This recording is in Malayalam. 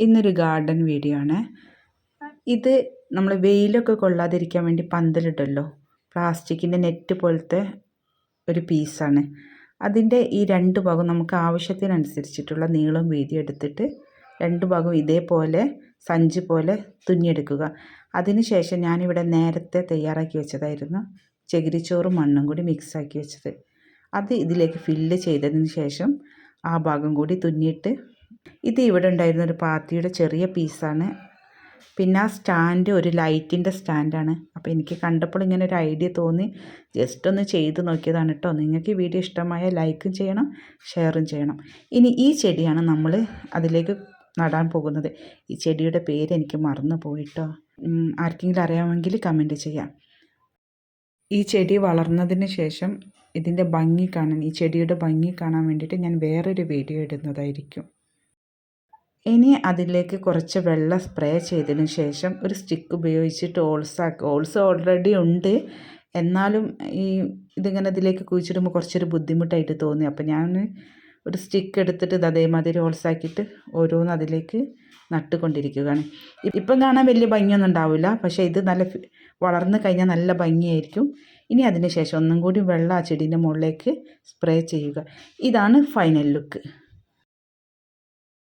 ഇന്നൊരു ഗാർഡൻ വീഡിയോ ആണ്. ഇത് നമ്മൾ വെയിലൊക്കെ കൊള്ളാതിരിക്കാൻ വേണ്ടി പന്തലിടല്ലോ, പ്ലാസ്റ്റിക്കിൻ്റെ നെറ്റ് പോലത്തെ ഒരു പീസാണ്. അതിൻ്റെ ഈ രണ്ട് ഭാഗം നമുക്ക് ആവശ്യത്തിനനുസരിച്ചിട്ടുള്ള നീളം വീതി എടുത്തിട്ട് രണ്ട് ഭാഗം ഇതേപോലെ സഞ്ചി പോലെ തുന്നിയെടുക്കുക. അതിനുശേഷം ഞാനിവിടെ നേരത്തെ തയ്യാറാക്കി വെച്ചതായിരുന്നു ചകിരിച്ചോറും മണ്ണും കൂടി മിക്സാക്കി വെച്ചത്. അത് ഇതിലേക്ക് ഫില്ല് ചെയ്തതിന് ശേഷം ആ ഭാഗം കൂടി തുന്നിയിട്ട്, ഇത് ഇവിടെ ഉണ്ടായിരുന്ന ഒരു പാത്തിയുടെ ചെറിയ പീസാണ്. പിന്നെ ആ സ്റ്റാൻഡ് ഒരു ലൈറ്റിൻ്റെ സ്റ്റാൻഡാണ്. അപ്പോൾ എനിക്ക് കണ്ടപ്പോൾ ഇങ്ങനെ ഒരു ഐഡിയ തോന്നി, ജസ്റ്റ് ഒന്ന് ചെയ്ത് നോക്കിയതാണ് കേട്ടോ. നിങ്ങൾക്ക് ഈ വീഡിയോ ഇഷ്ടമായ ലൈക്കും ചെയ്യണം, ഷെയറും ചെയ്യണം. ഇനി ഈ ചെടിയാണ് നമ്മൾ അതിലേക്ക് നടാൻ പോകുന്നത്. ഈ ചെടിയുടെ പേര് എനിക്ക് മറന്നു പോയിട്ടോ. ആർക്കെങ്കിലും അറിയാമെങ്കിൽ കമൻറ്റ് ചെയ്യാം. ഈ ചെടി വളർന്നതിന് ശേഷം ഇതിൻ്റെ ഭംഗി കാണാൻ, ഈ ചെടിയുടെ ഭംഗി കാണാൻ വേണ്ടിയിട്ട് ഞാൻ വേറൊരു വീഡിയോ ഇടുന്നതായിരിക്കും. ഇനി അതിലേക്ക് കുറച്ച് വെള്ളം സ്പ്രേ ചെയ്തതിന് ശേഷം ഒരു സ്റ്റിക്ക് ഉപയോഗിച്ചിട്ട് ഓൾസ് ഓൾറെഡി ഉണ്ട്, എന്നാലും ഇതിങ്ങനെ ഇതിലേക്ക് കുഴിച്ചിടുമ്പോൾ കുറച്ചൊരു ബുദ്ധിമുട്ടായിട്ട് തോന്നി. അപ്പോൾ ഞാൻ ഒരു സ്റ്റിക്ക് എടുത്തിട്ട് ഇത് അതേമാതിരി ഓൾസാക്കിയിട്ട് ഓരോന്ന് അതിലേക്ക് നട്ടുകൊണ്ടിരിക്കുകയാണ്. ഇപ്പം കാണാൻ വലിയ ഭംഗിയൊന്നും ഉണ്ടാവില്ല, പക്ഷേ ഇത് നല്ല വളർന്നു കഴിഞ്ഞാൽ നല്ല ഭംഗിയായിരിക്കും. ഇനി അതിന് ശേഷം ഒന്നും കൂടി വെള്ളം ആ ചെടീൻ്റെ മുകളിലേക്ക് സ്പ്രേ ചെയ്യുക. ഇതാണ് ഫൈനൽ ലുക്ക്.